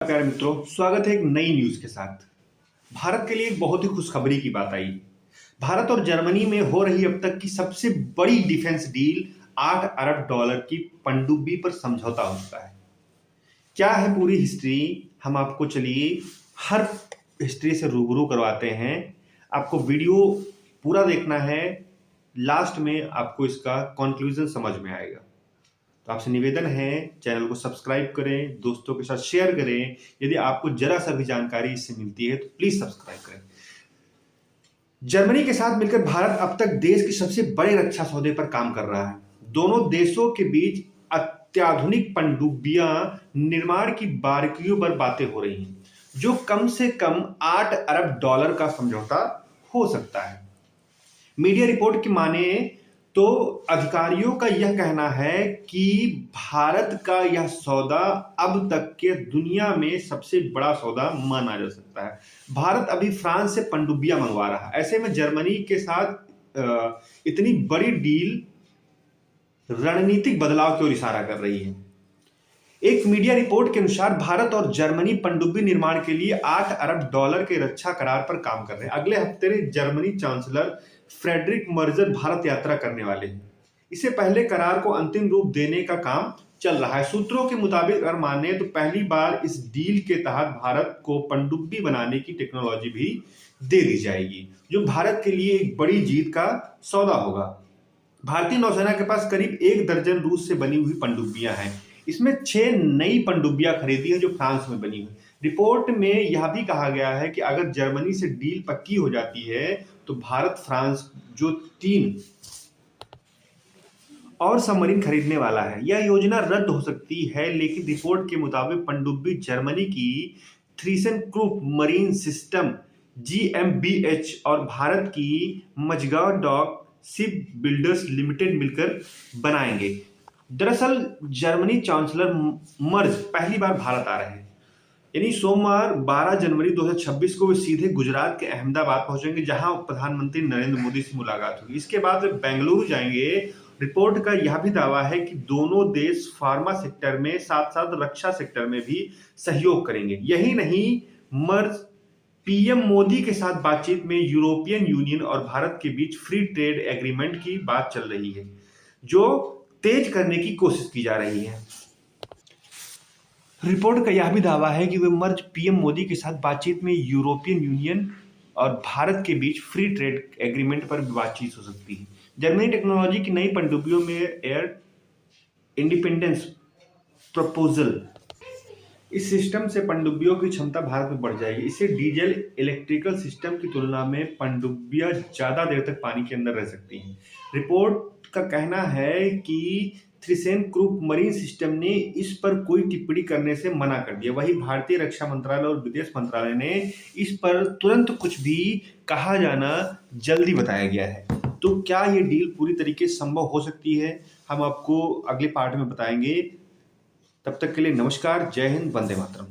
प्यारे मित्रों, स्वागत है एक नई न्यूज के साथ। भारत के लिए एक बहुत ही खुशखबरी की बात आई। भारत और जर्मनी में हो रही अब तक की सबसे बड़ी डिफेंस डील 8 अरब डॉलर की पनडुब्बी पर समझौता हो चुका है। क्या है पूरी हिस्ट्री, हम आपको चलिए हर हिस्ट्री से रूबरू करवाते हैं। आपको वीडियो पूरा देखना है, लास्ट में आपको इसका कंक्लूजन समझ में आएगा। तो आपसे निवेदन है, चैनल को सब्सक्राइब करें, दोस्तों के साथ शेयर करें। यदि आपको जरा सा भी जानकारी इससे मिलती है तो प्लीज सब्सक्राइब करें। जर्मनी के साथ मिलकर भारत अब तक देश के सबसे बड़े रक्षा सौदे पर काम कर रहा है। दोनों देशों के बीच अत्याधुनिक पनडुब्बियां निर्माण की बारीकियों पर बातें हो रही हैं, जो कम से कम 8 अरब डॉलर का समझौता हो सकता है। मीडिया रिपोर्ट की माने तो अधिकारियों का यह कहना है कि भारत का यह सौदा अब तक के दुनिया में सबसे बड़ा सौदा माना जा सकता है। भारत अभी फ्रांस से पनडुब्बियां मंगवा रहा है। ऐसे में जर्मनी के साथ इतनी बड़ी डील रणनीतिक बदलाव की ओर इशारा कर रही है। एक मीडिया रिपोर्ट के अनुसार भारत और जर्मनी पनडुब्बी निर्माण के लिए 8 अरब डॉलर के रक्षा करार पर काम कर रहे हैं। अगले हफ्ते Germany chancellor Friedrich merger Bharat यात्रा करने वाले हैं। इससे पहले करार को अंतिम रूप देने का काम चल रहा है। सूत्रों के मुताबिक अगर माने तो पहली बार इस डील के तहत भारत को पनडुब्बी बनाने की टेक्नोलॉजी भी दे दी जाएगी, जो भारत के लिए एक बड़ी जीत का सौदा होगा। भारतीय नौसेना के पास करीब 1 दर्जन रूस से बनी हुई पनडुब्बियां हैं। इसमें 6 नई पनडुब्बियां खरीदी हैं जो फ्रांस में बनी हुई। रिपोर्ट में यह भी कहा गया है कि अगर जर्मनी से डील पक्की हो जाती है तो भारत फ्रांस जो 3 और सबमरीन खरीदने वाला है। यह योजना रद्द हो सकती है, लेकिन रिपोर्ट के मुताबिक पनडुब्बी जर्मनी की थ्रिसेनक्रूप मरीन सिस्टम GmbH और भारत की Mazagon dock ship builders limited मिलकर बनाएंगे। दरअसल जर्मनी चांसलर मर्ज पहली बार भारत आ रहे हैं, यानी सोमवार 12 जनवरी 2026 को वे सीधे गुजरात के अहमदाबाद पहुंचेंगे, जहां प्रधानमंत्री नरेंद्र मोदी से मुलाकात होगी। इसके बाद वे बेंगलुरु जाएंगे। रिपोर्ट का यह भी दावा है कि दोनों देश फार्मा सेक्टर में साथ साथ रक्षा सेक्टर में भी सहयोग करेंगे। यही नहीं, मर्ज पीएम मोदी के साथ बातचीत में यूरोपियन यूनियन और भारत के बीच फ्री ट्रेड एग्रीमेंट की बात चल रही है, जो तेज करने की कोशिश की जा रही है। रिपोर्ट का यह भी दावा है कि वे मर्ज पीएम मोदी के साथ बातचीत में यूरोपियन यूनियन और भारत के बीच फ्री ट्रेड एग्रीमेंट पर बातचीत हो सकती है। जर्मनी टेक्नोलॉजी की नई पनडुब्बियों में एयर इंडिपेंडेंस प्रपोजल, इस सिस्टम से पनडुब्बियों की क्षमता भारत में बढ़ जाएगी। इससे डीजल इलेक्ट्रिकल सिस्टम की तुलना में पनडुब्बियां ज्यादा देर तक पानी के अंदर रह सकती हैं। रिपोर्ट का कहना है कि थ्रिसेनक्रूप मरीन सिस्टम ने इस पर कोई टिप्पणी करने से मना कर दिया। वहीं भारतीय रक्षा मंत्रालय और विदेश मंत्रालय ने इस पर तुरंत कुछ भी कहा जाना जल्दी बताया गया है। तो क्या ये डील पूरी तरीके से संभव हो सकती है, हम आपको अगले पार्ट में बताएंगे। तब तक के लिए नमस्कार, जय हिंद, वंदे मातरम।